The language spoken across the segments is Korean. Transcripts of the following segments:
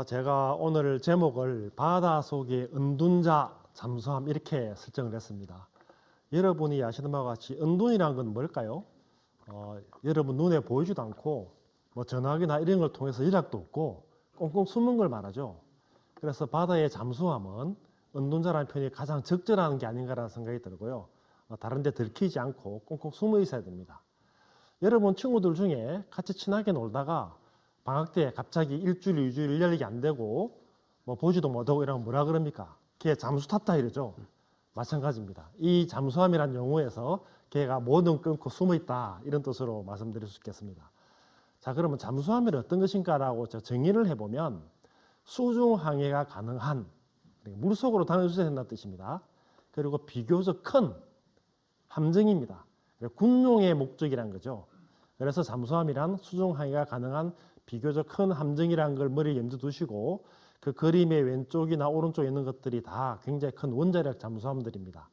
제가 오늘 제목을 바다 속의 은둔자 잠수함 이렇게 설정을 했습니다. 여러분이 아시는 바와 같이 은둔이란 건 뭘까요? 여러분 눈에 보이지도 않고 뭐 전화기나 이런 걸 통해서 연락도 없고 꽁꽁 숨은 걸 말하죠. 그래서 바다의 잠수함은 은둔자라는 표현이 가장 적절한 게 아닌가라는 생각이 들고요. 다른 데 들키지 않고 꽁꽁 숨어 있어야 됩니다. 여러분 친구들 중에 같이 친하게 놀다가 방학 때 갑자기 일주일, 2주일 연락이 안 되고 뭐 보지도 못하고 이러면 뭐라 그럽니까? 걔 잠수 탔다 이러죠. 마찬가지입니다. 이 잠수함이란 용어에서 걔가 모든 끊고 숨어 있다 이런 뜻으로 말씀드릴 수 있겠습니다. 자, 그러면 잠수함이 어떤 것인가라고 정의를 해보면 수중 항해가 가능한 물속으로 다녀주셔야 된다는 뜻입니다. 그리고 비교적 큰 함정입니다. 군용의 목적이란 거죠. 그래서 잠수함이란 수중 항해가 가능한 비교적 큰 함정이라는 걸 머리에 염두 두시고 그 그림의 왼쪽이나 오른쪽에 있는 것들이 다 굉장히 큰 원자력 잠수함들입니다.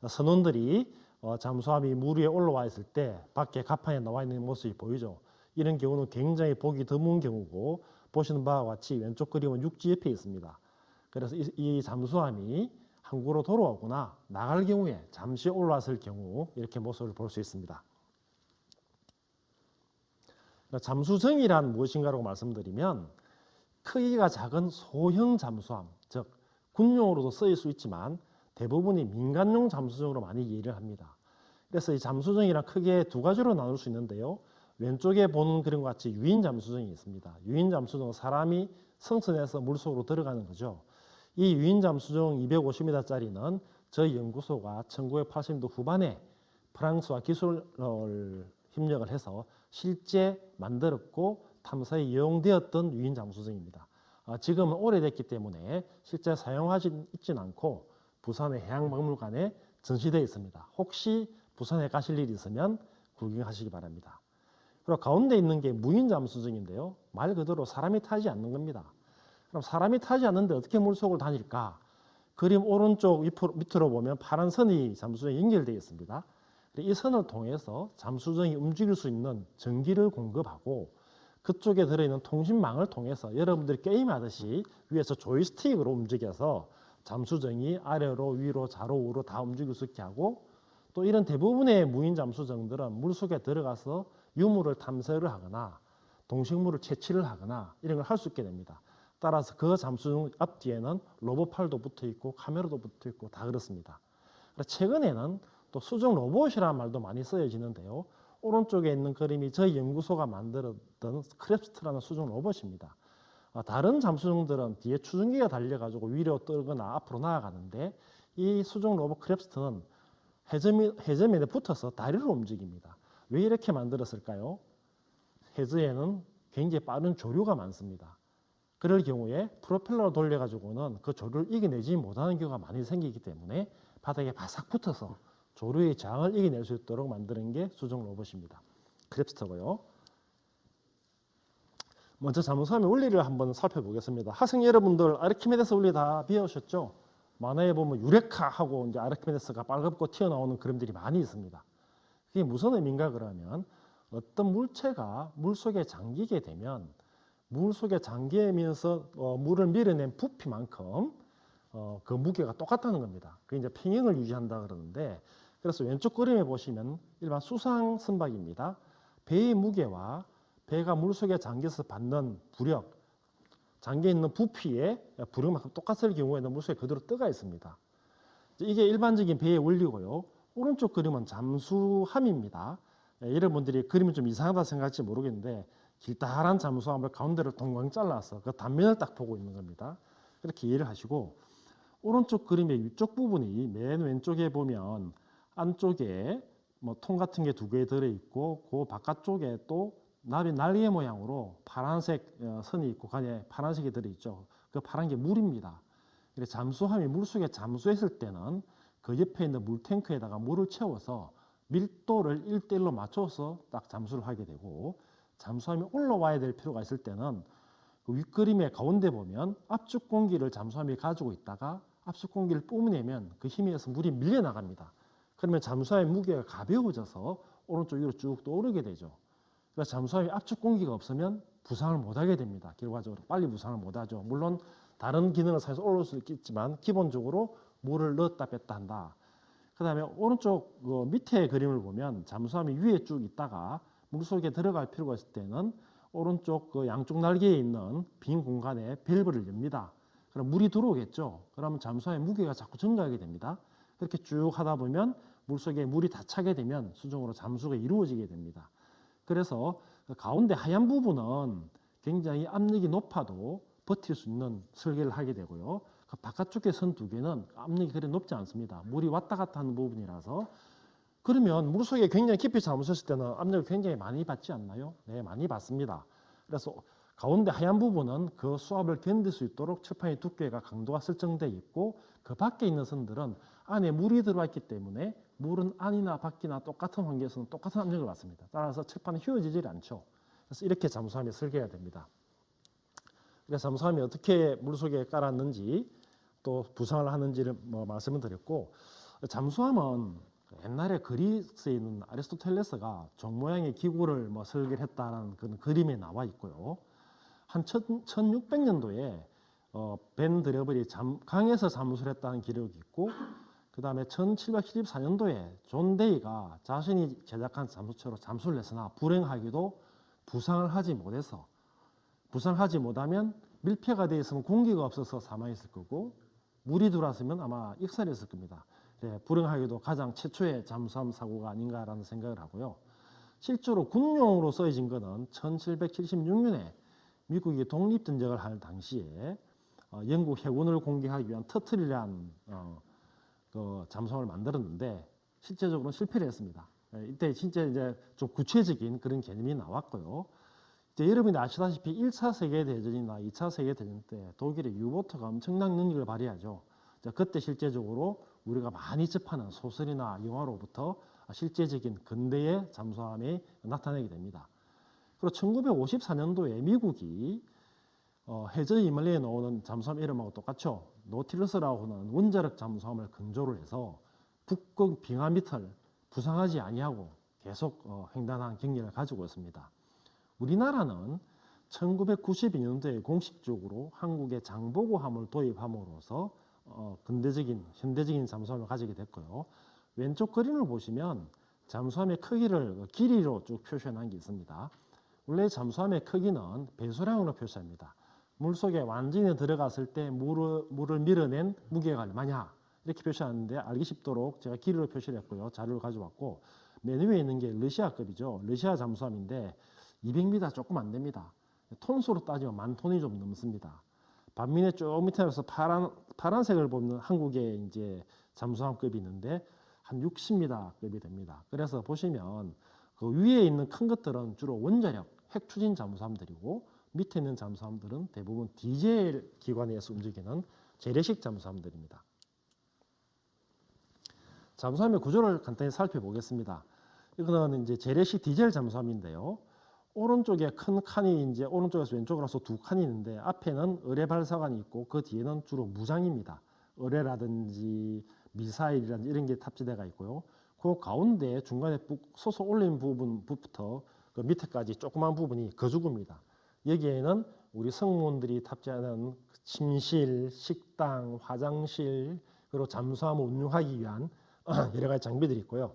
선원들이 잠수함이 물 위에 올라와 있을 때 밖에 갑판에 나와 있는 모습이 보이죠. 이런 경우는 굉장히 보기 드문 경우고 보시는 바와 같이 왼쪽 그림은 육지 옆에 있습니다. 그래서 이 잠수함이 항구로 돌아오거나 나갈 경우에 잠시 올라왔을 경우 이렇게 모습을 볼 수 있습니다. 잠수정이란 무엇인가라고 말씀드리면 크기가 작은 소형 잠수함, 즉 군용으로도 쓰일 수 있지만 대부분이 민간용 잠수정으로 많이 이해를 합니다. 그래서 이 잠수정이란 크게 두 가지로 나눌 수 있는데요. 왼쪽에 보는 그림과 같이 유인 잠수정이 있습니다. 유인 잠수정은 사람이 승선해서 물속으로 들어가는 거죠. 이 유인 잠수정 250m짜리는 저희 연구소가 1980년도 후반에 프랑스와 기술 협력을 해서 실제 만들었고 탐사에 이용되었던 유인 잠수정입니다. 지금은 오래됐기 때문에 실제 사용하지 있지는 않고 부산의 해양박물관에 전시되어 있습니다. 혹시 부산에 가실 일이 있으면 구경하시기 바랍니다. 그리고 가운데 있는 게 무인 잠수정인데요. 말 그대로 사람이 타지 않는 겁니다. 그럼 사람이 타지 않는데 어떻게 물속을 다닐까? 그림 오른쪽 밑으로 보면 파란 선이 잠수정에 연결되어 있습니다. 이 선을 통해서 잠수정이 움직일 수 있는 전기를 공급하고 그쪽에 들어있는 통신망을 통해서 여러분들이 게임하듯이 위에서 조이스틱으로 움직여서 잠수정이 아래로 위로 좌로 우로 다 움직일 수 있게 하고 또 이런 대부분의 무인 잠수정들은 물속에 들어가서 유물을 탐색을 하거나 동식물을 채취를 하거나 이런 걸 할 수 있게 됩니다. 따라서 그 잠수정 앞뒤에는 로봇팔도 붙어 있고 카메라도 붙어 있고 다 그렇습니다. 최근에는 또 수중 로봇이라는 말도 많이 쓰여지는데요. 오른쪽에 있는 그림이 저희 연구소가 만들었던 크랩스트라는 수중 로봇입니다. 다른 잠수정들은 뒤에 추진기가 달려가지고 위로 뜨거나 앞으로 나아가는데 이 수중 로봇 크랩스트는 해저면에 붙어서 다리로 움직입니다. 왜 이렇게 만들었을까요? 해저에는 굉장히 빠른 조류가 많습니다. 그럴 경우에 프로펠러를 돌려가지고는 그 조류를 이겨내지 못하는 경우가 많이 생기기 때문에 바닥에 바싹 붙어서 조류의 저항을 이겨낼 수 있도록 만드는 게 수중 로봇입니다. 크랩스터고요. 먼저 잠수함의 원리를 한번 살펴보겠습니다. 학생 여러분들 아르키메데스 원리 다 배우셨죠? 만화에 보면 유레카 하고 이제 아르키메데스가 빨갛고 튀어나오는 그림들이 많이 있습니다. 그게 무슨 의미인가 그러면 어떤 물체가 물속에 잠기게 되면 물속에 잠기면서 물을 밀어낸 부피만큼 그 무게가 똑같다는 겁니다. 그게 이제 평형을 유지한다 그러는데 그래서 왼쪽 그림에 보시면 일반 수상 선박입니다. 배의 무게와 배가 물속에 잠겨서 받는 부력, 잠겨있는 부피의 부력만큼 똑같을 경우에는 물속에 그대로 떠가 있습니다. 이게 일반적인 배의 원리고요. 오른쪽 그림은 잠수함입니다. 여러분들이 그림이 좀 이상하다 생각할지 모르겠는데 길다란 잠수함을 가운데로 동강 잘라서 그 단면을 딱 보고 있는 겁니다. 이렇게 이해를 하시고 오른쪽 그림의 위쪽 부분이 맨 왼쪽에 보면 안쪽에 뭐 통 같은 게 두 개 들어있고 그 바깥쪽에 또 나비 날개 모양으로 파란색 선이 있고 그 안에 파란색이 들어있죠. 그 파란 게 물입니다. 잠수함이 물속에 잠수했을 때는 그 옆에 있는 물탱크에다가 물을 채워서 밀도를 1대1로 맞춰서 딱 잠수를 하게 되고 잠수함이 올라와야 될 필요가 있을 때는 그 윗그림의 가운데 보면 압축 공기를 잠수함이 가지고 있다가 압축 공기를 뿜어내면 그 힘에 의해서 물이 밀려나갑니다. 그러면 잠수함의 무게가 가벼워져서 오른쪽 위로 쭉 떠오르게 되죠. 그래서 잠수함이 압축 공기가 없으면 부상을 못하게 됩니다. 결과적으로 빨리 부상을 못하죠. 물론 다른 기능을 사용해서 올릴 수 있겠지만 기본적으로 물을 넣었다 뺐다 한다. 그 다음에 오른쪽 밑에 그림을 보면 잠수함이 위에 쭉 있다가 물속에 들어갈 필요가 있을 때는 오른쪽 양쪽 날개에 있는 빈 공간에 밸브를 엽니다. 그럼 물이 들어오겠죠. 그러면 잠수함의 무게가 자꾸 증가하게 됩니다. 그렇게 쭉 하다 보면 물속에 물이 다 차게 되면 수중으로 잠수가 이루어지게 됩니다. 그래서 그 가운데 하얀 부분은 굉장히 압력이 높아도 버틸 수 있는 설계를 하게 되고요. 그 바깥쪽에 선 두 개는 압력이 그리 높지 않습니다. 물이 왔다 갔다 하는 부분이라서. 그러면 물속에 굉장히 깊이 잠수했을 때는 압력을 굉장히 많이 받지 않나요? 네, 많이 받습니다. 그래서 가운데 하얀 부분은 그 수압을 견딜 수 있도록 칠판의 두께가 강도가 설정되어 있고 그 밖에 있는 선들은 안에 물이 들어와 있기 때문에 물은 안이나 밖이나 똑같은 환경에서는 똑같은 압력을 받습니다. 따라서 칠판이 휘어지질 않죠. 그래서 이렇게 잠수함이 설계가 됩니다. 그래서 잠수함이 어떻게 물속에 깔았는지 또 부상을 하는지를 말씀을 드렸고, 잠수함은 옛날에 그리스에 있는 아리스토텔레스가 종 모양의 기구를 설계를 했다는 그런 그림에 나와 있고요. 한 1600년도에 벤 드레블이 강에서 잠수를 했다는 기록이 있고, 그 다음에 1774년도에 존 데이가 자신이 제작한 잠수처로 잠수를 했으나 불행하게도 부상을 하지 못하면 밀폐가 되어 있으면 공기가 없어서 사망했을 거고 물이 들어왔으면 아마 익살했을 겁니다. 네, 불행하게도 가장 최초의 잠수함 사고가 아닌가라는 생각을 하고요. 실제로 군용으로 쓰여진 것은 1776년에 미국이 독립전쟁을 할 당시에 영국 해군을 공격하기 위한 터틀이라는 그 잠수함을 만들었는데 실제적으로는 실패를 했습니다. 이때 진짜 이제 좀 구체적인 그런 개념이 나왔고요. 이제 여러분이 아시다시피 1차 세계대전이나 2차 세계대전 때 독일의 유보트가 엄청난 능력을 발휘하죠. 그때 실제적으로 우리가 많이 접하는 소설이나 영화로부터 실제적인 근대의 잠수함이 나타나게 됩니다. 그리고 1954년도에 미국이 해저 이멀리에 나오는 잠수함 이름하고 똑같죠. 노틸러스라고 하는 원자력 잠수함을 건조를 해서 북극 빙하 밑을 부상하지 아니하고 계속 횡단한 경력을 가지고 있습니다. 우리나라는 1992년도에 공식적으로 한국에 장보고함을 도입함으로써 근대적인 현대적인 잠수함을 가지게 됐고요. 왼쪽 그림을 보시면 잠수함의 크기를 길이로 쭉 표시해 놓은 게 있습니다. 원래 잠수함의 크기는 배수량으로 표시합니다. 물속에 완전히 들어갔을 때 물을 밀어낸 무게가 얼마냐 이렇게 표시하는데 알기 쉽도록 제가 길이로 표시를 했고요. 자료를 가져왔고 맨 위에 있는 게 러시아급이죠. 러시아 잠수함인데 200m 조금 안 됩니다. 톤수로 따지면 10,000톤이 좀 넘습니다. 반면에 쭉 밑에서 파란색을 보면 한국의 이제 잠수함급이 있는데 한 60m급이 됩니다. 그래서 보시면 그 위에 있는 큰 것들은 주로 원자력, 핵 추진 잠수함들이고 밑에 있는 잠수함들은 대부분 디젤 기관에서 움직이는 재래식 잠수함들입니다. 잠수함의 구조를 간단히 살펴보겠습니다. 이거는 이제 재래식 디젤 잠수함인데요. 오른쪽에 큰 칸이 이제 오른쪽에서 왼쪽으로 해서 두 칸이 있는데 앞에는 의뢰 발사관이 있고 그 뒤에는 주로 무장입니다. 의뢰라든지 미사일이라든지 이런 게 탑재되어 있고요. 그 가운데 중간에 솟아 올린 부분부터 그 밑에까지 조그만 부분이 거주구입니다. 여기에는 우리 승무원들이 탑재하는 침실, 식당, 화장실 그리고 잠수함을 운용하기 위한 여러 가지 장비들이 있고요.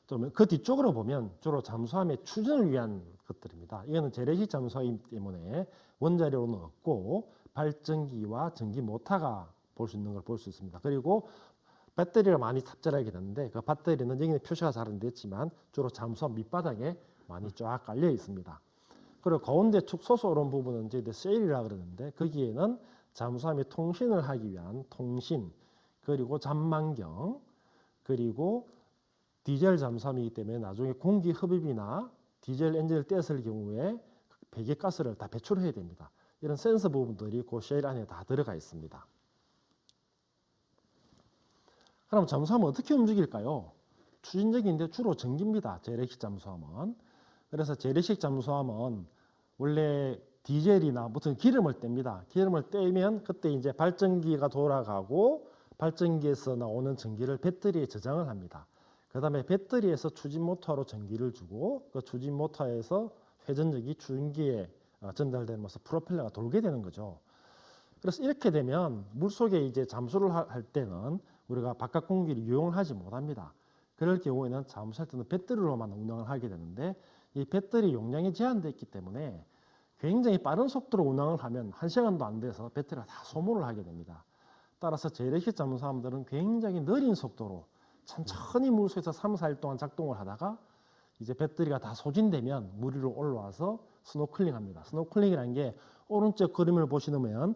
또 그 뒤쪽으로 보면 주로 잠수함의 추진을 위한 것들입니다. 이거는 재래식 잠수함이기 때문에 원자력은 없고 발전기와 전기 모터가 볼 수 있는 걸 볼 수 있습니다. 그리고 배터리가 많이 탑재하게 되는데 그 배터리는 여기는 표시가 잘 안 됐지만 주로 잠수함 밑바닥에 많이 쫙 깔려 있습니다. 그리고 가운데 축 솟아오른 부분은 이제 세일이라고 그러는데 거기에는 잠수함이 통신을 하기 위한 통신 그리고 잠망경 그리고 디젤 잠수함이기 때문에 나중에 공기 흡입이나 디젤 엔진을 뗐을 경우에 배기가스를 다 배출해야 됩니다. 이런 센서 부분들이 그 쉘 안에 다 들어가 있습니다. 그럼 잠수함은 어떻게 움직일까요? 추진적인데 주로 전기입니다. 재래식 잠수함은. 그래서 재래식 잠수함은 원래 디젤이나 무슨 기름을 뗍니다. 기름을 떼면 그때 이제 발전기가 돌아가고 발전기에서 나오는 전기를 배터리에 저장을 합니다. 그 다음에 배터리에서 추진 모터로 전기를 주고 그 추진 모터에서 회전력이 추진기에 전달되면서 프로펠러가 돌게 되는 거죠. 그래서 이렇게 되면 물속에 이제 잠수를 할 때는 우리가 바깥 공기를 이용을 하지 못합니다. 그럴 경우에는 잠수할 때는 배터리로만 운항을 하게 되는데 이 배터리 용량이 제한되어 있기 때문에 굉장히 빠른 속도로 운항을 하면 1시간도 안 돼서 배터리가 다 소모를 하게 됩니다. 따라서 재래식 잠수함들은 굉장히 느린 속도로 천천히 물속에서 3, 4일 동안 작동을 하다가 이제 배터리가 다 소진되면 물 위로 올라와서 스노클링 합니다. 스노클링이라는 게 오른쪽 그림을 보시면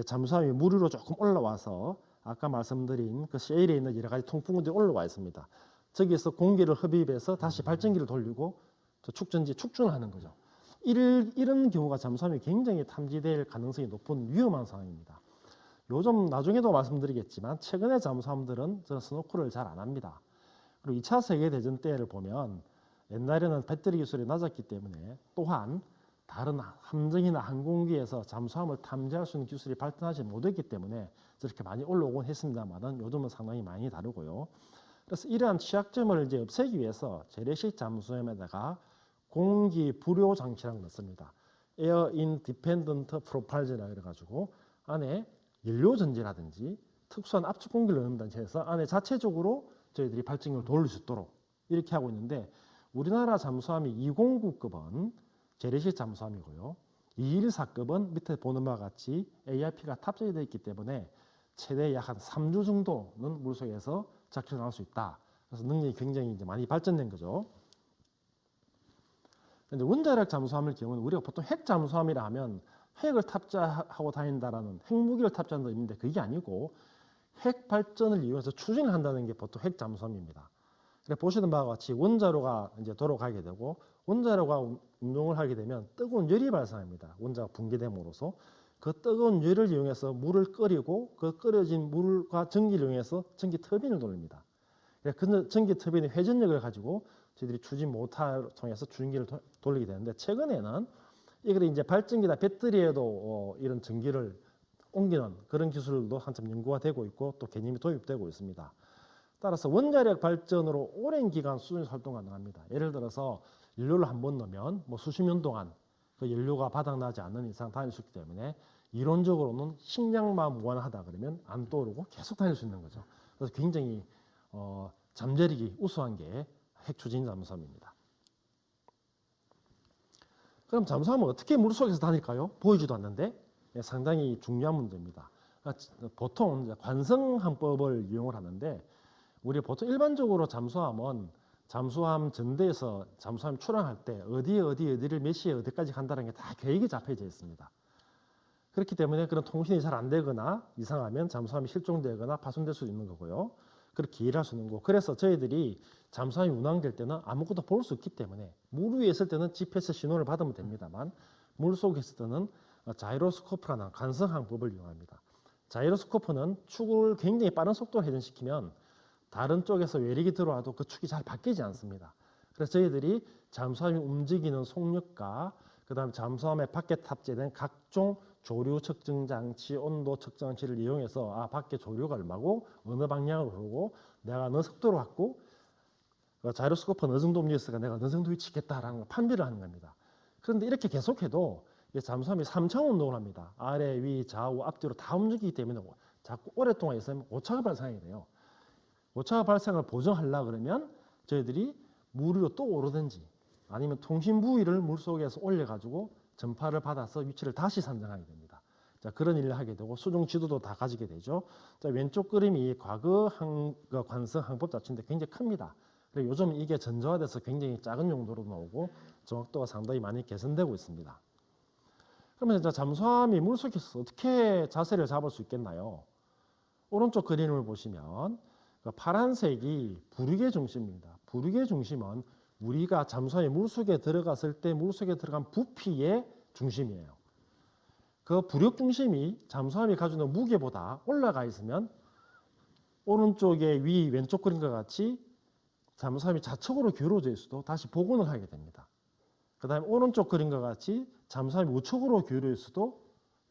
잠수함이 물 위로 조금 올라와서 아까 말씀드린 그 셰일에 있는 여러 가지 통풍구들이 올라와 있습니다. 저기에서 공기를 흡입해서 다시 발전기를 돌리고 축전하는 거죠. 이런 경우가 잠수함이 굉장히 탐지될 가능성이 높은 위험한 상황입니다. 요즘 나중에도 말씀드리겠지만 최근의 잠수함들은 저는 스노클을 잘 안 합니다. 그리고 2차 세계대전 때를 보면 옛날에는 배터리 기술이 낮았기 때문에 또한 다른 함정이나 항공기에서 잠수함을 탐지할 수 있는 기술이 발전하지 못했기 때문에 저렇게 많이 올라오곤 했습니다만 요즘은 상당히 많이 다르고요. 그래서 이러한 취약점을 이제 없애기 위해서 재래식 잠수함에다가 공기 불요 장치라는 걸 넣습니다. Air Independent Propulsion이라고 그래가지고 안에 연료 전지라든지 특수한 압축 공기를 넣는다든지 해서 안에 자체적으로 저희들이 발전기를 돌릴 수 있도록 이렇게 하고 있는데 우리나라 잠수함이 209급은 재래식 잠수함이고요. 214급은 밑에 보는 바와 같이 ARP가 탑재되어 있기 때문에 최대 약 한 3주 정도는 물속에서 작동할 수 있다. 그래서 능력이 굉장히 이제 많이 발전된 거죠. 근데 원자력 잠수함의 경우는 우리가 보통 핵 잠수함이라 하면 핵을 탑재하고 다닌다라는 핵무기를 탑재한다는 의미인데 그게 아니고 핵 발전을 이용해서 추진을 한다는 게 보통 핵 잠수함입니다. 그래 보시는 바와 같이 원자로가 이제 돌아가게 되고 원자로가 운동을 하게 되면 뜨거운 열이 발생합니다. 원자가 붕괴됨으로써 그 뜨거운 열을 이용해서 물을 끓이고 그 끓여진 물과 전기를 이용해서 전기 터빈을 돌립니다. 그 전기 터빈의 회전력을 가지고 저희들이 추진 모터를 통해서 추진기를 돌리게 되는데 최근에는 이걸 이제 발전기나 배터리에도 이런 전기를 옮기는 그런 기술도 한참 연구가 되고 있고 또 개념이 도입되고 있습니다. 따라서 원자력 발전으로 오랜 기간 수준에서 활동 가능합니다. 예를 들어서 연료를 한번 넣으면 뭐 수십 년 동안 그 연료가 바닥나지 않는 이상 다닐 수 있기 때문에 이론적으로는 식량만 무한하다 그러면 안 떠오르고 계속 다닐 수 있는 거죠. 그래서 굉장히 잠재력이 우수한 게 핵추진 잠수함입니다. 그럼 잠수함은 어떻게 물속에서 다닐까요? 보이지도 않는데 상당히 중요한 문제입니다. 보통 관성항법을 이용을 하는데 우리 보통 일반적으로 잠수함은 잠수함 전대에서 잠수함 출항할 때 어디를 몇 시에 어디까지 간다는 게 다 계획이 잡혀져 있습니다. 그렇기 때문에 그런 통신이 잘 안 되거나 이상하면 잠수함이 실종되거나 파손될 수 있는 거고요. 그렇게 이해할 수 있는 거고 그래서 저희들이 잠수함이 운항될 때는 아무것도 볼 수 없기 때문에 물 위에 있을 때는 GPS 신호를 받으면 됩니다만 물속에 있을 때는 자이로스코프라는 관성항법을 이용합니다. 자이로스코프는 축을 굉장히 빠른 속도로 회전시키면 다른 쪽에서 외력이 들어와도 그 축이 잘 바뀌지 않습니다. 그래서 저희들이 잠수함이 움직이는 속력과 그다음에 잠수함의 밖에 탑재된 각종 조류 측정 장치, 온도 측정 장치를 이용해서 밖에 조류가 얼마고 어느 방향으로 흐르고 내가 어느 속도로 갔고 자이로스코프는 어느 정도 움직였으니까 내가 어느 정도 위치 있겠다라는 걸 판별을 하는 겁니다. 그런데 이렇게 계속해도 잠수함이 3차원 운동을 합니다. 아래, 위, 좌우, 앞뒤로 다 움직이기 때문에 자꾸 오랫동안 있으면 오차가 발생하게 돼요. 오차가 발생을 보정하려고 그러면 저희들이 물 위로 또 오르든지 아니면 통신 부위를 물속에서 올려가지고 전파를 받아서 위치를 다시 산정하게 됩니다. 자, 그런 일을 하게 되고 수중 지도도 다 가지게 되죠. 자, 왼쪽 그림이 과거 관성 항법 자체인데 굉장히 큽니다. 그리고 요즘 이게 전자화돼서 굉장히 작은 용도로 나오고 정확도가 상당히 많이 개선되고 있습니다. 그러면 이제 잠수함이 물속에서 어떻게 자세를 잡을 수 있겠나요? 오른쪽 그림을 보시면 파란색이 부륙의 중심입니다. 부륙의 중심은 우리가 잠수함이 물속에 들어갔을 때 물속에 들어간 부피의 중심이에요. 그 부력 중심이 잠수함이 가지고 있는 무게보다 올라가 있으면 오른쪽에 왼쪽 그림과 같이 잠수함이 좌측으로 기울어져 있어도 다시 복원을 하게 됩니다. 그 다음에 오른쪽 그림과 같이 잠수함이 우측으로 기울어 있어도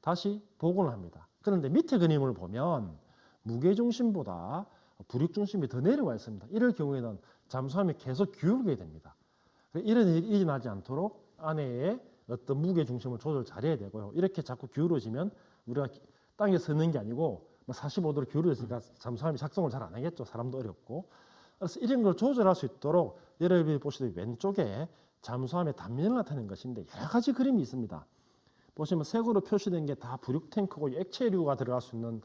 다시 복원을 합니다. 그런데 밑에 그림을 보면 무게중심보다 부력중심이 더 내려와 있습니다. 이럴 경우에는 잠수함이 계속 기울게 됩니다. 이런 일이 일어나지 않도록 안에의 어떤 무게 중심을 조절 잘해야 되고요. 이렇게 자꾸 기울어지면 우리가 땅에 서 있는 게 아니고 45도로 기울어지니까 잠수함이 작동을 잘 안 하겠죠. 사람도 어렵고. 그래서 이런 걸 조절할 수 있도록 여러분이 보시듯이 왼쪽에 잠수함의 단면을 나타낸 것인데 여러 가지 그림이 있습니다. 보시면 색으로 표시된 게 다 부륙 탱크고 액체류가 들어갈 수 있는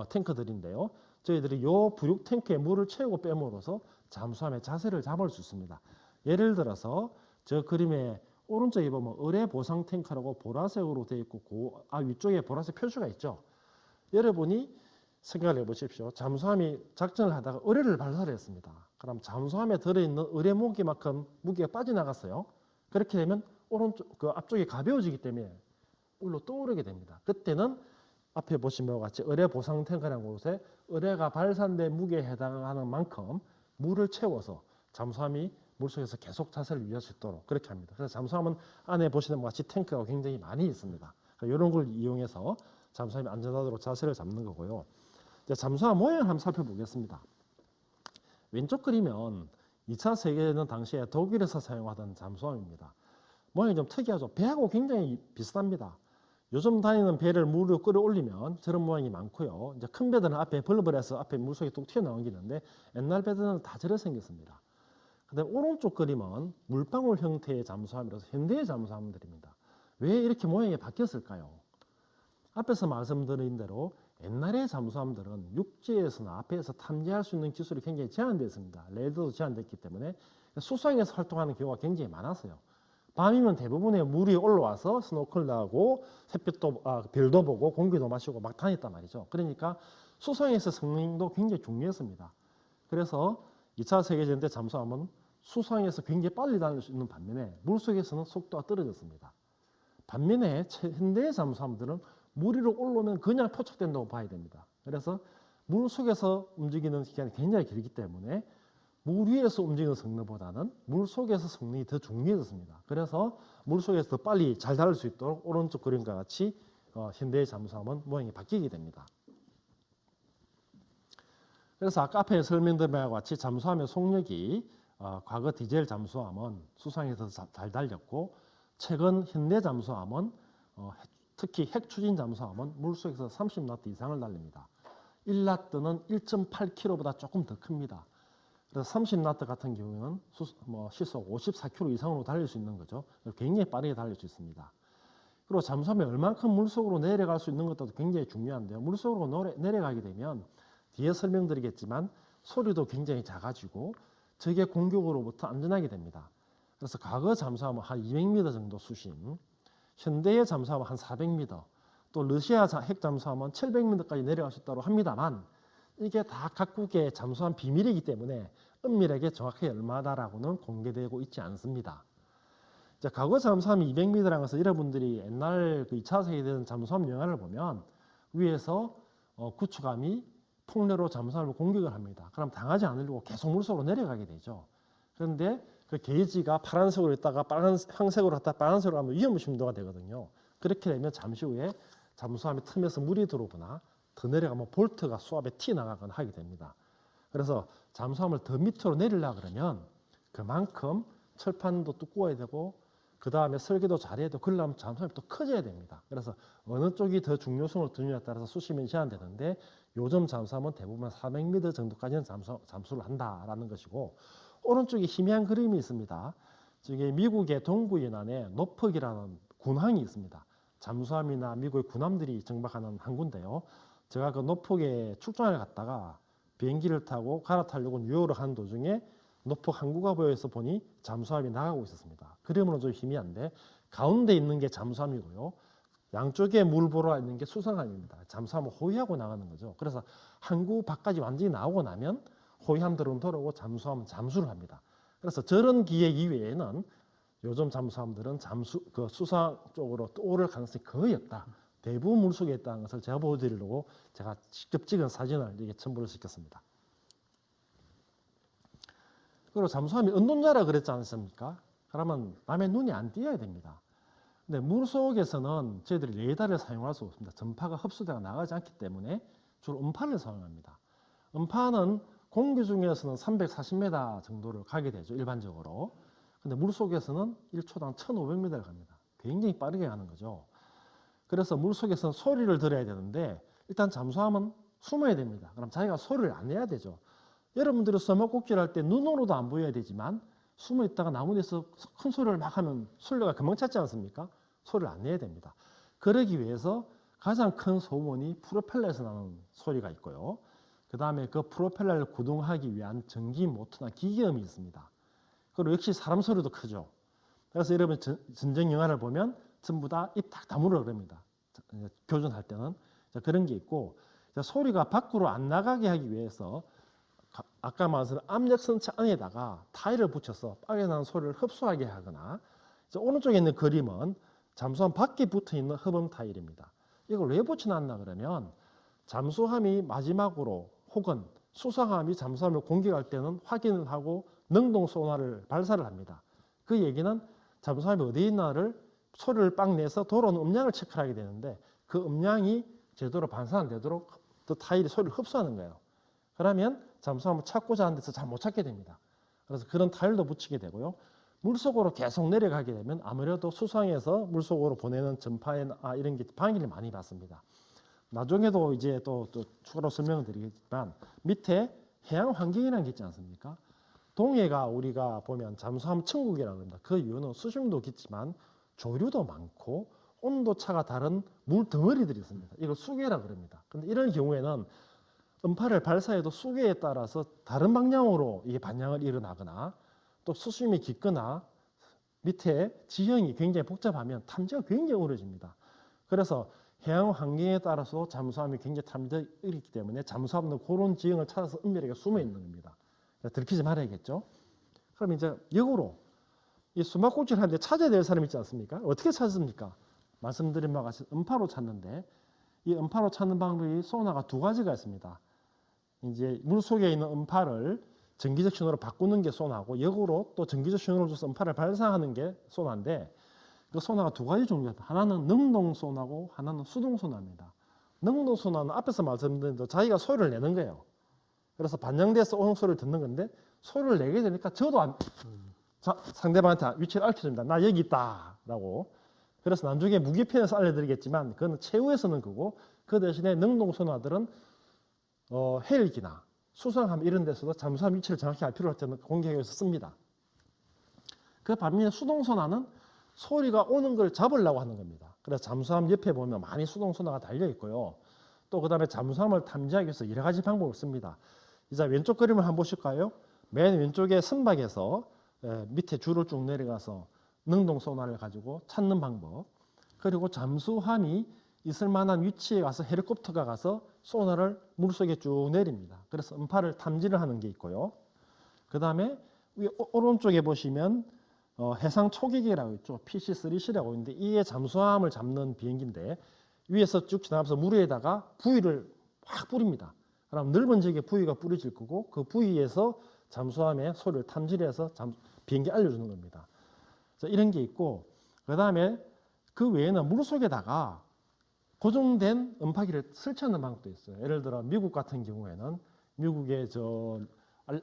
탱크들인데요. 저희들이 이 부륙 탱크에 물을 채우고 빼므로써 잠수함의 자세를 잡을 수 있습니다. 예를 들어서 저 그림의 오른쪽에 보면 의뢰 보상 탱크라고 보라색으로 되어 있고 위쪽에 보라색 표시가 있죠. 여러분이 생각을 해보십시오. 잠수함이 작전을 하다가 의뢰를 발사를 했습니다. 그럼 잠수함에 들어있는 의뢰 무게만큼 무게가 빠져나갔어요. 그렇게 되면 오른쪽 그 앞쪽이 가벼워지기 때문에 물로 떠오르게 됩니다. 그때는 앞에 보신 바와 같이 의뢰 보상 탱크라는 곳에 의뢰가 발산된 무게에 해당하는 만큼 물을 채워서 잠수함이 물속에서 계속 자세를 유지할 수 있도록 그렇게 합니다. 그래서 잠수함은 안에 보시는 것 같이 탱크가 굉장히 많이 있습니다. 그러니까 이런 걸 이용해서 잠수함이 안전하도록 자세를 잡는 거고요. 이제 잠수함 모양을 한번 살펴보겠습니다. 왼쪽 그림은 2차 세계대전 당시에 독일에서 사용하던 잠수함입니다. 모양이 좀 특이하죠. 배하고 굉장히 비슷합니다. 요즘 다니는 배를 물로 끌어올리면 저런 모양이 많고요. 이제 큰 배들은 앞에 벌벌 해서 앞에 물속에 뚝 튀어나오기는데 옛날 배들은 다 저렇게 생겼습니다. 그다음 오른쪽 그림은 물방울 형태의 잠수함이라서 현대의 잠수함들입니다. 왜 이렇게 모양이 바뀌었을까요? 앞에서 말씀드린 대로 옛날의 잠수함들은 육지에서나 앞에서 탐지할 수 있는 기술이 굉장히 제한되어 있습니다. 레이더도 제한됐기 때문에 수상에서 활동하는 경우가 굉장히 많았어요. 밤이면 대부분의 물이 올라와서 스노클도 하고 햇빛도 별도 보고 공기도 마시고 막 다녔단 말이죠. 그러니까 수상에서 성능도 굉장히 중요했습니다. 그래서 2차 세계대전 때 잠수함은 수상에서 굉장히 빨리 다닐 수 있는 반면에 물속에서는 속도가 떨어졌습니다. 반면에 현대의 잠수함들은 물 위로 올라오면 그냥 포착된다고 봐야 됩니다. 그래서 물속에서 움직이는 시간이 굉장히 길기 때문에 물 위에서 움직이는 성능보다는 물속에서 성능이 더 중요해졌습니다. 그래서 물속에서 더 빨리 잘 다룰 수 있도록 오른쪽 그림과 같이 현대의 잠수함은 모양이 바뀌게 됩니다. 그래서 아까 앞에 설명드린 바와 같이 잠수함의 속력이 과거 디젤 잠수함은 수상에서 잘 달렸고 최근 현대 잠수함은 특히 핵 추진 잠수함은 물속에서 30나트 이상을 달립니다. 1나트는 1.8km보다 조금 더 큽니다. 그래서 30나트 같은 경우는 시속 54km 이상으로 달릴 수 있는 거죠. 굉장히 빠르게 달릴 수 있습니다. 그리고 잠수함이 얼만큼 물속으로 내려갈 수 있는 것도 굉장히 중요한데요. 물속으로 내려가게 되면 뒤에 설명드리겠지만 소리도 굉장히 작아지고 적의 공격으로부터 안전하게 됩니다. 그래서 과거 잠수함은 한 200m 정도 수심, 현대의 잠수함은 한 400m, 또 러시아 핵 잠수함은 700m까지 내려갈 수 있다고 합니다만 이게 다 각국의 잠수함 비밀이기 때문에 은밀하게 정확하게 얼마다라고는 공개되고 있지 않습니다. 자, 과거 잠수함이 200m라는 것은 여러분들이 옛날 그 2차 세계대전 잠수함 영화를 보면 위에서 구축함이 폭로로 잠수함을 공격을 합니다. 그럼 당하지 않으려고 계속 물속으로 내려가게 되죠. 그런데 그 게이지가 파란색으로 있다가 황색으로 갔다가 빨간색으로 가면 위험 심도가 되거든요. 그렇게 되면 잠시 후에 잠수함의 틈에서 물이 들어오거나 더 내려가면 볼트가 수압에 튀어나가거나 하게 됩니다. 그래서 잠수함을 더 밑으로 내리려고 그러면 그만큼 철판도 두꺼워야 되고 그 다음에 설계도 잘해야 되고 그러려면 잠수함이 또 커져야 됩니다. 그래서 어느 쪽이 더 중요성을 두느냐에 따라서 수심이 제한되는데 요즘 잠수함은 대부분 400m 정도까지는 잠수를 한다라는 것이고 오른쪽에 희미한 그림이 있습니다. 저게 미국의 동부 연안에 노폭이라는 군항이 있습니다. 잠수함이나 미국의 군함들이 정박하는 항구인데요. 제가 그 노폭에 출장을 갔다가 비행기를 타고 갈아타려고 뉴욕으로 가는 도중에 노폭 항구가 보여서 보니 잠수함이 나가고 있었습니다. 그림으로는 좀 희미한데 가운데 있는 게 잠수함이고요. 양쪽에 물 보러 있는 게 수상함입니다. 잠수함을 호위하고 나가는 거죠. 그래서 항구 밖까지 완전히 나오고 나면 호위함들은 돌아오고 잠수함은 잠수를 합니다. 그래서 저런 기회 이외에는 요즘 잠수함들은 수상 쪽으로 떠오를 가능성이 거의 없다. 대부분 물속에 있다는 것을 제가 보여드리려고 제가 직접 찍은 사진을 이게 첨부를 시켰습니다. 그리고 잠수함이 은둔자라 그랬지 않습니까? 그러면 남의 눈이 안 띄어야 됩니다. 근데 물속에서는 저희들이 레이더를 사용할 수 없습니다. 전파가 흡수되어 나가지 않기 때문에 주로 음파를 사용합니다. 음파는 공기 중에서는 340m 정도를 가게 되죠. 일반적으로. 근데 물속에서는 1초당 1,500m를 갑니다. 굉장히 빠르게 가는 거죠. 그래서 물속에서는 소리를 들어야 되는데 일단 잠수함은 숨어야 됩니다. 그럼 자기가 소리를 안 내야 되죠. 여러분들이 숨바꼭질 할 때 눈으로도 안 보여야 되지만 숨어 있다가 나무에서 큰 소리를 막 하면 술래가 금방 찾지 않습니까? 소리를 안 내야 됩니다. 그러기 위해서 가장 큰 소문이 프로펠러에서 나는 소리가 있고요. 그 다음에 그 프로펠러를 구동하기 위한 전기 모터나 기계음이 있습니다. 그리고 역시 사람 소리도 크죠. 그래서 여러분 전쟁 영화를 보면 전부 다 입 딱 다물어 그럽니다. 교전할 때는 그런 게 있고, 소리가 밖으로 안 나가게 하기 위해서 아까 말씀드린 압력 선체 안에다가 타일을 붙여서 빠져나는 소리를 흡수하게 하거나, 오른쪽에 있는 그림은 잠수함 밖에 붙어 있는 허범 타일입니다. 이걸 왜 붙여놨나 그러면 잠수함이 마지막으로 혹은 수상함이 잠수함을 공격할 때는 확인을 하고 능동 소나를 발사를 합니다. 그 얘기는 잠수함이 어디에 있나를 소리를 빡 내서 돌아오는 음량을 체크하게 되는데 그 음량이 제대로 반사 안 되도록 그 타일이 소리를 흡수하는 거예요. 그러면 잠수함을 찾고자 하는 데서 잘 못 찾게 됩니다. 그래서 그런 타일도 붙이게 되고요. 물속으로 계속 내려가게 되면 아무래도 수상해서 물속으로 보내는 전파나 이런 게 방해를 많이 받습니다. 나중에도 이제 또 추가로 설명을 드리겠지만 밑에 해양 환경이라는 게 있지 않습니까? 동해가 우리가 보면 잠수함 천국이라고 합니다. 그 이유는 수심도 깊지만 조류도 많고 온도 차가 다른 물 덩어리들이 있습니다. 이걸 수계라고 그럽니다. 근데 이런 경우에는 음파를 발사해도 수계에 따라서 다른 방향으로 이게 반향을 일어나거나 또 수심이 깊거나 밑에 지형이 굉장히 복잡하면 탐지가 굉장히 어려워집니다. 그래서 해양 환경에 따라서 잠수함이 굉장히 탐지가 어렵기 때문에 잠수함도 그런 지형을 찾아서 은밀하게 숨어 있는 겁니다. 들키지 말아야겠죠. 그럼 이제 역으로 이 숨바꼭질 하는데 찾아야 될 사람이 있지 않습니까? 어떻게 찾습니까? 말씀드린 바와 같이 음파로 찾는데 이 음파로 찾는 방법이 소나가 두 가지가 있습니다. 이제 물 속에 있는 음파를 전기적 신호로 바꾸는 게 소나고 역으로 또 전기적 신호를 줘서 음파를 발사하는 게 소나인데 그 소나가 두 가지 종류입니다. 하나는 능동 소나고 하나는 수동 소나입니다. 능동 소나는 앞에서 말씀드린 대로 자기가 소리를 내는 거예요. 그래서 반영돼서 오는 소리를 듣는 건데 소리를 내게 되니까 저도 상대방한테 위치를 알려줍니다. 나 여기 있다라고. 그래서 나중에 무기편에서 알려드리겠지만 그건 최후에서는 그거. 그 대신에 능동 소나들은 헬기나 수상함 이런 데서도 잠수함 위치를 정확히 알 필요할 때는 공격하기 위해서 씁니다. 그 반면에 수동 소나는 소리가 오는 걸 잡으려고 하는 겁니다. 그래서 잠수함 옆에 보면 많이 수동 소나가 달려 있고요. 또 그다음에 잠수함을 탐지하기 위해서 여러 가지 방법을 씁니다. 이제 왼쪽 그림을 한번 보실까요? 맨 왼쪽에 선박에서 밑에 줄을 쭉 내려가서 능동 소나를 가지고 찾는 방법. 그리고 잠수함이 있을 만한 위치에 가서 헬리콥터가 가서 소나를 물속에 쭉 내립니다. 그래서 음파를 탐지를 하는 게 있고요. 그 다음에 오른쪽에 보시면 해상 초계기라고 있죠. PC-3C라고 있는데 이게 잠수함을 잡는 비행기인데 위에서 쭉 지나가면서 물 위에다가 부위를 확 뿌립니다. 그럼 넓은 지역에 부위가 뿌려질 거고 그 부위에서 잠수함의 소리를 탐지해서 비행기 알려주는 겁니다. 이런 게 있고 그 다음에 그 외에는 물속에다가 고정된 음파기를 설치하는 방법도 있어요. 예를 들어 미국 같은 경우에는 미국의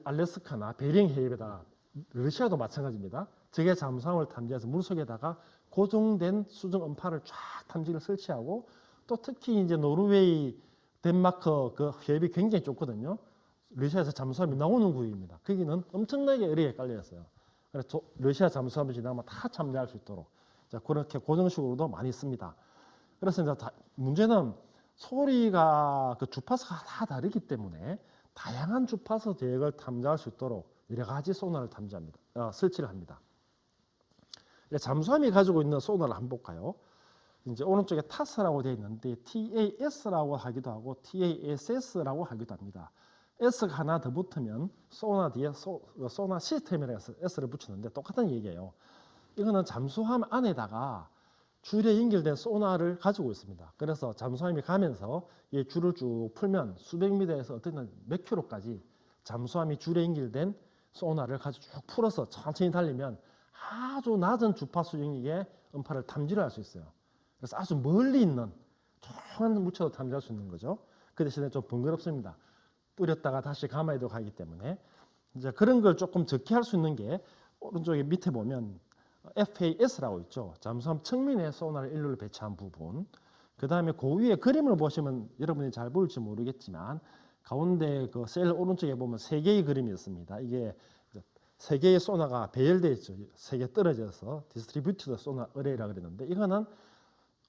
알래스카나 베링 해협에다 러시아도 마찬가지입니다. 적의 잠수함을 탐지해서 물속에다가 고정된 수정 음파를 쫙 탐지기를 설치하고 또 특히 이제 노르웨이, 덴마크 그 해협이 굉장히 좁거든요. 러시아에서 잠수함이 나오는 구역입니다. 거기는 엄청나게 어리게 깔려 있어요. 그래서 러시아 잠수함이 지나면 다 참여할 수 있도록 그렇게 고정식으로도 많이 씁니다. 그래서 이제 문제는 소리가 그 주파수가 다 다르기 때문에 다양한 주파수 대역을 탐지할 수 있도록 여러 가지 소나를 설치를 합니다. 잠수함이 가지고 있는 소나를 한번 볼까요? 이제 오른쪽에 타스라고 되어 있는데 TAS라고 하기도 하고 TASS라고 하기도 합니다. S가 하나 더 붙으면 소나 뒤에 소나 시스템이라고 해서 S를 붙이는데 똑같은 얘기예요. 이거는 잠수함 안에다가 줄에 연결된 소나를 가지고 있습니다. 그래서 잠수함이 가면서 이 줄을 쭉 풀면 수백 미터에서 어떤 때는 몇 킬로까지 잠수함이 줄에 연결된 소나를 가지고 쭉 풀어서 천천히 달리면 아주 낮은 주파수 영역의 음파를 탐지를 할 수 있어요. 그래서 아주 멀리 있는 조그만 물체도 탐지할 수 있는 거죠. 그 대신에 좀 번거롭습니다. 뿌렸다가 다시 감아야 되고 하기 때문에 이제 그런 걸 조금 적게 할 수 있는 게 오른쪽에 밑에 보면 FAS라고 있죠. 잠수함 측면에 소나를 일렬로 배치한 부분. 그 다음에 그 위에 그림을 보시면 여러분이 잘 보일지 모르겠지만 가운데 그 셀 오른쪽에 보면 세 개의 그림이 있습니다. 이게 세 개의 소나가 배열되어 있죠. 세 개 떨어져서 디스트리뷰티드 소나 어레이라 그랬는데 이거는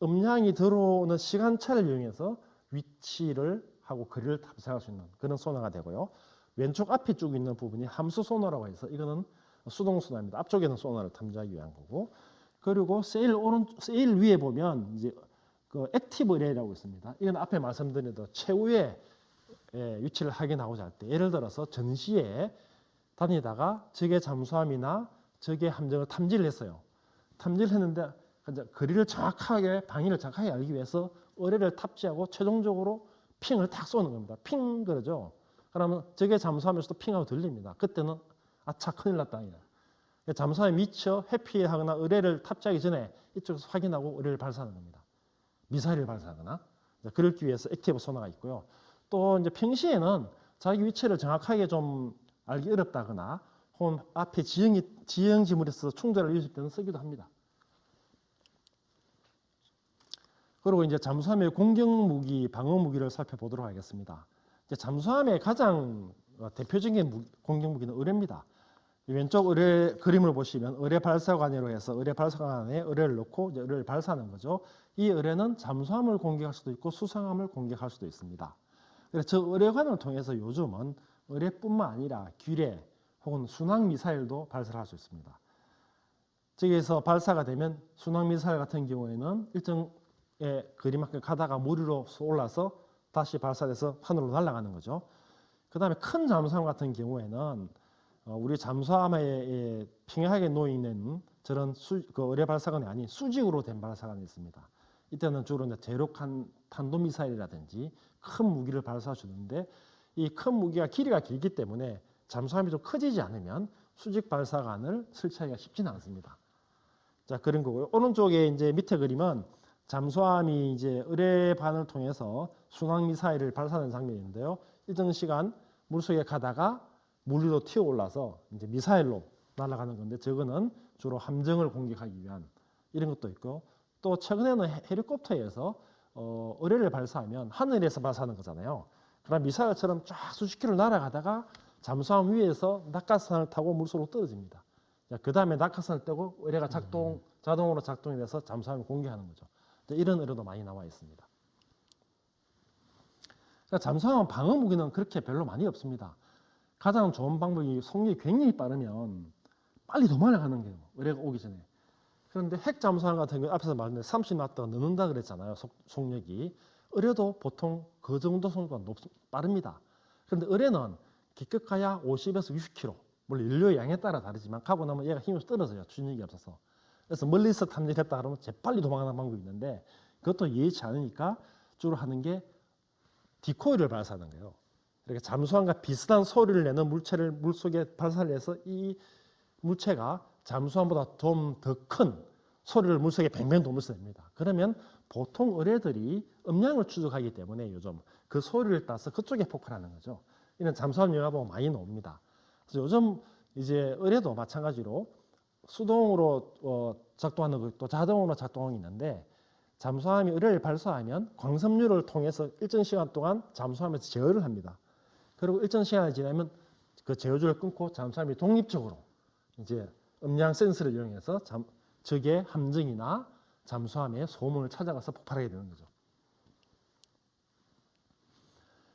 음량이 들어오는 시간차를 이용해서 위치를 하고 거리를 탐색할 수 있는 그런 소나가 되고요. 왼쪽 앞에 쭉 있는 부분이 함수 소나라고 해서 이거는 수동 소나입니다. 앞쪽에는 소나를 탐지하기 위한 거고. 그리고 세일 위에 보면 이제 그 액티브 레이라고 있습니다. 이건 앞에 말씀드린 최후의 위치를 확인하고자 할 때 예를 들어서 전시에 다니다가 적의 잠수함이나 적의 함정을 탐지를 했어요. 탐지를 했는데 거리를 정확하게 방위를 정확하게 알기 위해서 어뢰를 탑재하고 최종적으로 핑을 탁 쏘는 겁니다. 핑 그러죠. 그러면 적의 잠수함에서도 핑하고 들립니다. 그때는 아차 큰일 났다. 잠수함에 미처 회피하거나 의뢰를 탑재하기 전에 이쪽에서 확인하고 의뢰를 발사하는 겁니다. 미사일을 발사하거나 그러기 위해서 액티브 소나가 있고요. 또 이제 평시에는 자기 위치를 정확하게 좀 알기 어렵다거나 혹은 앞에 지형 지물에 있어서 충돌을 일으킬 때는 쓰기도 합니다. 그리고 이제 잠수함의 공격 무기, 방어 무기를 살펴보도록 하겠습니다. 이제 잠수함의 가장 대표적인 공격 무기는 의뢰입니다. 왼쪽 의뢰 그림을 보시면 의뢰 발사관으로 해서 의뢰 발사관에 의뢰를 넣고 이제 의뢰를 발사하는 거죠. 이 의뢰는 잠수함을 공격할 수도 있고 수상함을 공격할 수도 있습니다. 그래서 저 의뢰관을 통해서 요즘은 의뢰뿐만 아니라 기뢰 혹은 순항 미사일도 발사를 할 수 있습니다. 저기에서 발사가 되면 순항 미사일 같은 경우에는 일정의 거리만큼 가다가 물 위로 올라서 다시 발사돼서 하늘로 날아가는 거죠. 그 다음에 큰 잠수함 같은 경우에는 우리 잠수함에 평행하게 놓여 있는 저런 그 의뢰 발사관이 아닌 수직으로 된 발사관이 있습니다. 이때는 주로 이제 대륙간 탄도미사일이라든지 큰 무기를 발사해 주는데 이 큰 무기가 길이가 길기 때문에 잠수함이 좀 커지지 않으면 수직 발사관을 설치하기가 쉽지는 않습니다. 자, 그런 거고요. 오른쪽에 이제 밑에 그림은 잠수함이 이제 의뢰반을 통해서 순항 미사일을 발사하는 장면인데요. 일정 시간 물속에 가다가 물 위로 튀어 올라서 이제 미사일로 날아가는 건데 저거는 주로 함정을 공격하기 위한 이런 것도 있고 또 최근에는 헬리콥터에서 의뢰를 발사하면 하늘에서 발사하는 거잖아요. 그럼 미사일처럼 쫙 수십 킬로 날아가다가 잠수함 위에서 낙하산을 타고 물속으로 떨어집니다. 그 다음에 낙하산을 떼고 의뢰가 자동으로 작동이 돼서 잠수함을 공격하는 거죠. 이런 의뢰도 많이 나와 있습니다. 그러니까 잠수함 방어 무기는 그렇게 별로 많이 없습니다. 가장 좋은 방법이 속력이 굉장히 빠르면 빨리 도망가는 거예요. 의뢰가 오기 전에. 그런데 핵 잠수함 같은 경우 앞에서 말했는데 30나트가 넘는다 그랬잖아요. 속력이. 의뢰도 보통 그 정도 속도가 빠릅니다. 그런데 의뢰는 기껏가야 50에서 60km. 물론 연료의 양에 따라 다르지만 가고 나면 얘가 힘이 떨어져요. 추진력이 없어서. 그래서 멀리서 탐지했다 그러면 재빨리 도망가는 방법이 있는데 그것도 예의치 않으니까 주로 하는 게 디코이를 발사하는 거예요. 이렇게 잠수함과 비슷한 소리를 내는 물체를 물속에 발사를 해서 이 물체가 잠수함보다 좀 더 큰 소리를 물속에 뱅뱅 돌면서 냅니다. 그러면 보통 의뢰들이 음량을 추적하기 때문에 요즘 그 소리를 따서 그쪽에 포커하는 거죠. 이런 잠수함 영화 보면 많이 나옵니다. 그래서 요즘 이제 의뢰도 마찬가지로 수동으로 작동하는 것도 자동으로 작동이 있는데 잠수함이 의뢰를 발사하면 광섬유를 통해서 일정 시간 동안 잠수함에서 제어를 합니다. 그리고 일정 시간이 지나면 그 제어줄을 끊고 잠수함이 독립적으로 이제 음량 센서를 이용해서 적의 함정이나 잠수함의 소문을 찾아가서 폭발하게 되는 거죠.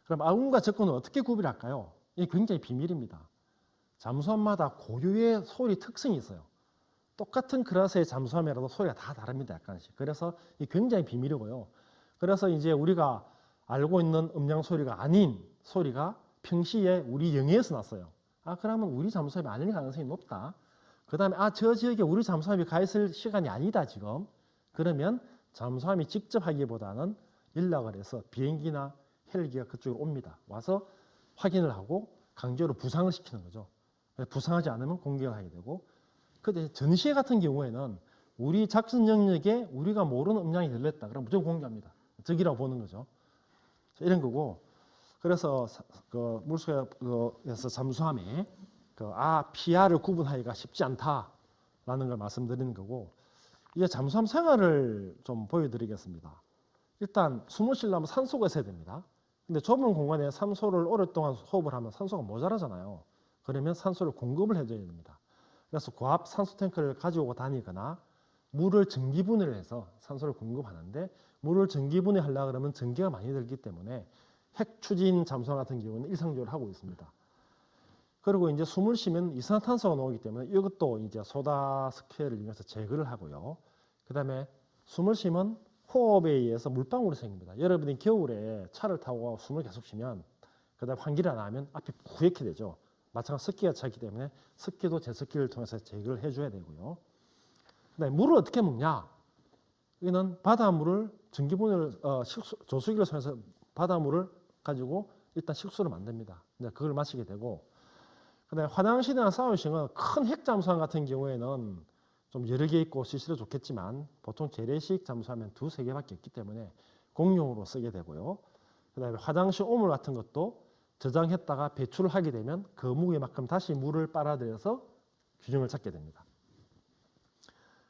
그럼 아군과 적군은 어떻게 구별할까요? 이게 굉장히 비밀입니다. 잠수함마다 고유의 소리 특성이 있어요. 똑같은 클래스의 잠수함이라도 소리가 다 다릅니다. 약간씩. 그래서 이게 굉장히 비밀이고요. 그래서 이제 우리가 알고 있는 음량 소리가 아닌 소리가 평시에 우리 영해에서 났어요. 그러면 우리 잠수함이 아닐 가능성이 높다. 그 다음에 저 지역에 우리 잠수함이 가 있을 시간이 아니다 지금. 그러면 잠수함이 직접 하기보다는 연락을 해서 비행기나 헬기가 그쪽으로 옵니다. 와서 확인을 하고 강제로 부상을 시키는 거죠. 부상하지 않으면 공격을 하게 되고 근데 전시회 같은 경우에는 우리 작전 영역에 우리가 모르는 음량이 들렸다. 그럼 무조건 공개합니다. 적이라고 보는 거죠. 이런 거고. 그래서 그 물속에서 잠수함에 PR을 구분하기가 쉽지 않다라는 걸 말씀드리는 거고, 이제 잠수함 생활을 좀 보여드리겠습니다. 일단 숨을 쉬려면 산소가 있어야 됩니다. 근데 좁은 공간에 산소를 오랫동안 호흡을 하면 산소가 모자라잖아요. 그러면 산소를 공급을 해줘야 됩니다. 그래서 고압 산소 탱크를 가지고 다니거나 물을 전기분해를 해서 산소를 공급하는데, 물을 전기분해 하려고 그러면 전기가 많이 들기 때문에 핵 추진 잠수함 같은 경우는 일상적으로 하고 있습니다. 그리고 이제 숨을 쉬면 이산화탄소가 나오기 때문에 이것도 이제 소다 스퀘어를 이용해서 제거를 하고요. 그다음에 숨을 쉬면 호흡에 의해서 물방울이 생깁니다. 여러분이 겨울에 차를 타고 숨을 계속 쉬면 그다음에 환기를 안 하면 앞이 부옇게 되죠. 마찬가지로 습기가 차기 때문에 습기도 제습기를 통해서 제거를 해줘야 되고요. 그다음에 물을 어떻게 먹냐? 이는 바닷물을 전기분해를 조수기를 통해서 바닷물을 가지고 일단 식수를 만듭니다. 이제 그걸 마시게 되고, 그다음에 화장실이나 샤워실은 큰 핵 잠수함 같은 경우에는 좀 여러 개 있고 시설이 좋겠지만 보통 재래식 잠수함은 2~3개밖에 없기 때문에 공용으로 쓰게 되고요. 그다음에 화장실 오물 같은 것도 저장했다가 배출을 하게 되면 그 무게만큼 다시 물을 빨아들여서 균형을 찾게 됩니다.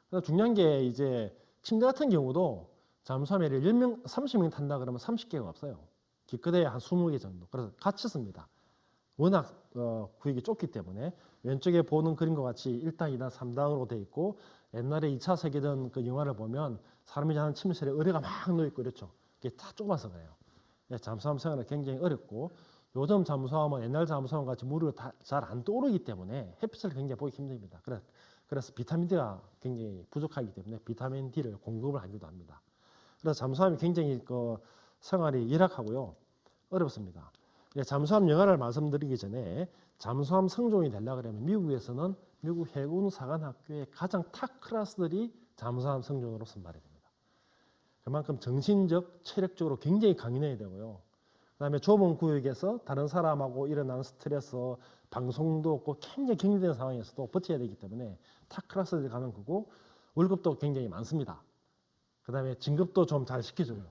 그래서 중요한 게 이제 침대 같은 경우도 잠수함에 10명, 30명 탄다 그러면 30개가 없어요. 기껏해야 한 20개 정도. 그래서 같이 씁니다. 워낙 구역이 좁기 때문에 왼쪽에 보는 그림과 같이 1단, 2단, 3단으로 돼 있고, 옛날에 2차 세계대전 그 영화를 보면 사람이 자는 침실에 의뢰가 막 놓여 있고 그렇죠. 그게 다 좁아서 그래요. 잠수함 생활은 굉장히 어렵고, 요즘 잠수함은 옛날 잠수함 같이 물을 잘 안 떠오르기 때문에 햇빛을 굉장히 보기 힘듭니다. 그래서 비타민 D가 굉장히 부족하기 때문에 비타민 D를 공급을 하기도 합니다. 그래서 잠수함이 굉장히 생활이 열악하고요, 어렵습니다. 잠수함 영화를 말씀드리기 전에 잠수함 성종이 되려고 하면 미국에서는 미국 해군 사관학교의 가장 탑 클래스들이 잠수함 성종으로 선발이 됩니다. 그만큼 정신적, 체력적으로 굉장히 강인해야 되고요. 그다음에 좁은 구역에서 다른 사람하고 일어나는 스트레스, 방송도 없고 굉장히 격리된 상황에서도 버텨야 되기 때문에 탑 클래스들이 가는 거고, 월급도 굉장히 많습니다. 그다음에 진급도 좀 잘 시켜줘요.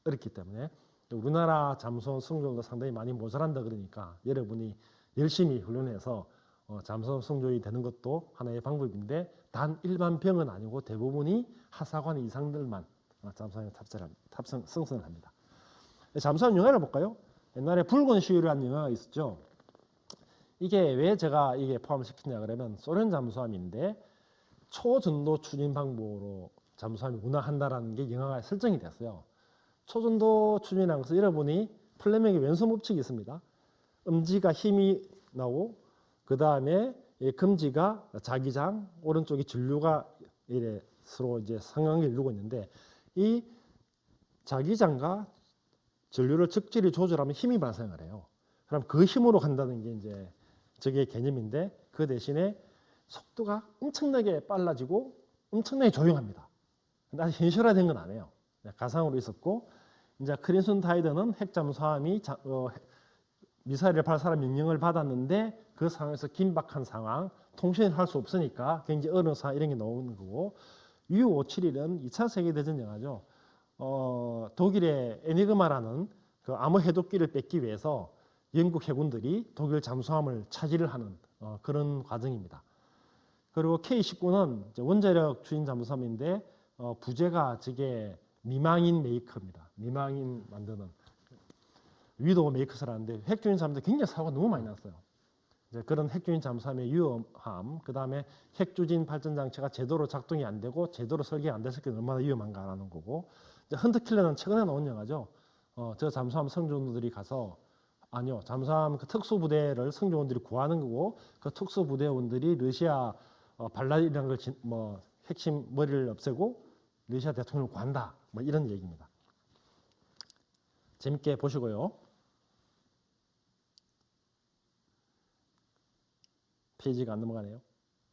어렵기 때문에. 우리나라 잠수함 성종도 상당히 많이 모자란다 그러니까 여러분이 열심히 훈련해서 잠수함 성종이 되는 것도 하나의 방법인데, 단 일반 병은 아니고 대부분이 하사관 이상들만 잠수함에 승선을 합니다. 잠수함 영화를 볼까요? 옛날에 붉은 시위라는 영화가 있었죠. 이게 왜 제가 이게 포함을 시키냐 그러면, 소련 잠수함인데 초전도 추진 방법으로 잠수함이 운항한다라는 게 영화가 설정이 됐어요. 초전도 추진이라는 것은 여러분이 플레밍의 왼손 법칙이 있습니다. 엄지가 힘이 나오고, 그 다음에 검지가 자기장, 오른쪽이 전류가 이래 서로 이제 상관계를 이루고 있는데, 이 자기장과 전류를 적절히 조절하면 힘이 발생을 해요. 그럼 그 힘으로 간다는 게 이제 저게 개념인데, 그 대신에 속도가 엄청나게 빨라지고 엄청나게 조용합니다. 근데 아직 현실화된 건 아니에요. 가상으로 있었고, 이제 크린슨 타이더는 핵 잠수함이 미사일을 발사할 명령을 받았는데 그 상황에서 긴박한 상황, 통신을 할 수 없으니까 굉장히 어려운 상황, 이런 게 나오는 거고, U-571은 2차 세계대전 영화죠. 독일의 에니그마라는 그 암호 해독기를 뺏기 위해서 영국 해군들이 독일 잠수함을 차지를 하는 그런 과정입니다. 그리고 K-19는 원자력 추진 잠수함인데 부재가 저게 미망인 메이커입니다. 미망인 만드는 위도우 메이커스라는데, 핵추진 잠수함 굉장히 사고가 너무 많이 났어요. 이제 그런 핵추진 잠수함의 위험함, 그 다음에 핵추진 발전 장치가 제대로 작동이 안 되고 제대로 설계가 안 됐을 때 얼마나 위험한가라는 거고, 이제 헌트킬러는 최근에 나온 영화죠. 저 잠수함 성조원들이 가서, 아니요, 잠수함 그 특수부대를 성조원들이 구하는 거고, 그 특수부대원들이 러시아 발라이라는 걸 핵심 머리를 없애고 러시아 대통령을 구한다, 이런 얘기입니다. 재밌게 보시고요. 페이지가 안 넘어가네요.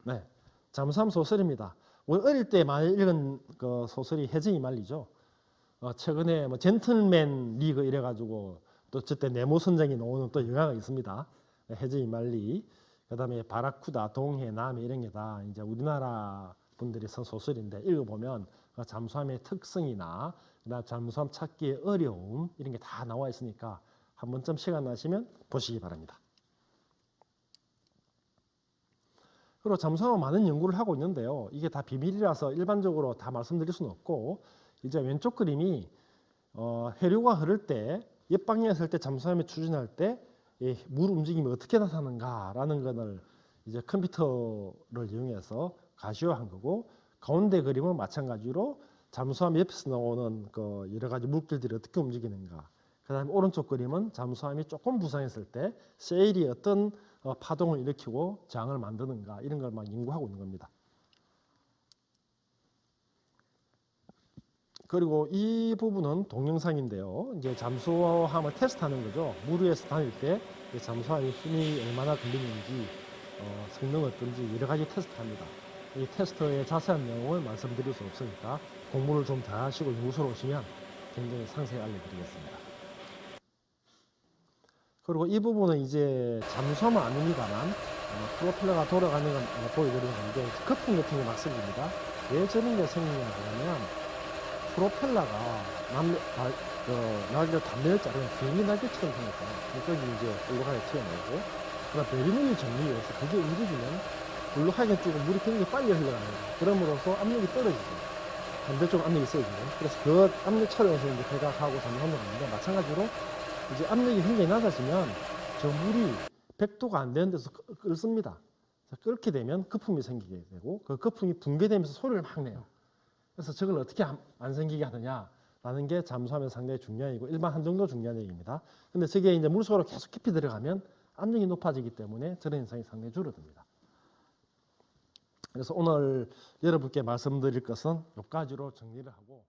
네, 잠수함 소설입니다. 어릴 때 많이 읽은 그 소설이 해저 이말리죠. 최근에 젠틀맨 리그 이래가지고 또 저때 네모 선장이 나오는 또 영화가 있습니다. 해저 이말리, 그다음에 바라쿠다, 동해, 남해 이런 게 다 이제 우리나라 분들이 쓴 소설인데, 읽어보면 잠수함의 특성이나 그다음 잠수함 찾기의 어려움, 이런 게 다 나와 있으니까 한 번쯤 시간 나시면 보시기 바랍니다. 그리고 잠수함은 많은 연구를 하고 있는데요. 이게 다 비밀이라서 일반적으로 다 말씀드릴 수는 없고, 이제 왼쪽 그림이 해류가 흐를 때 옆방향에 설 때 잠수함이 추진할 때 물 움직임이 어떻게 나타나는가라는 것을 이제 컴퓨터를 이용해서 가시화한 거고, 가운데 그림은 마찬가지로 잠수함 옆에서 나오는 그 여러 가지 물질들이 어떻게 움직이는가. 그다음에 오른쪽 그림은 잠수함이 조금 부상했을 때 세일이 어떤 파동을 일으키고 저항을 만드는가 이런 걸 막 연구하고 있는 겁니다. 그리고 이 부분은 동영상인데요. 이제 잠수함을 테스트하는 거죠. 물 위에서 다닐 때 잠수함의 힘이 얼마나 걸리는지, 성능 어떤지 여러 가지 테스트합니다. 이 테스트의 자세한 내용을 말씀드릴 수 없으니까 공부를 좀 더 하시고 연구소로 오시면 굉장히 상세히 알려드리겠습니다. 그리고 이 부분은 이제 잠수함은 아닙니다만 프로펠러가 돌아가는 걸 보여드리는 건데, 거품 같은 게 막 생깁니다. 왜 저런 게 생기냐 하면 프로펠러가 날개 단면을 자르면 비행기 날개처럼 생겼어요. 여기까지 이제 올라가게 튀어나오고, 그러나 배기물이 정리해서 그게 움직이면 올라가게 쭉 물이 굉장히 빨리 흘러가요. 그럼으로써 압력이 떨어지죠. 반대쪽 압력이 세지죠. 그래서 그 압력 차량에서 이제 배가 가고 잠수함을 가는데, 마찬가지로 이제 압력이 굉장히 낮아지면 저 물이 100도가 안 되는 데서 끓습니다. 끓게 되면 거품이 생기게 되고, 그 거품이 붕괴되면서 소리를 막 내요. 그래서 저걸 어떻게 안 생기게 하느냐라는 게 잠수함에 상당히 중요한 얘기고, 일반 한정도 중요한 얘기입니다. 근데 저게 이제 물속으로 계속 깊이 들어가면 압력이 높아지기 때문에 저런 현상이 상당히 줄어듭니다. 그래서 오늘 여러분께 말씀드릴 것은 몇 가지로 정리를 하고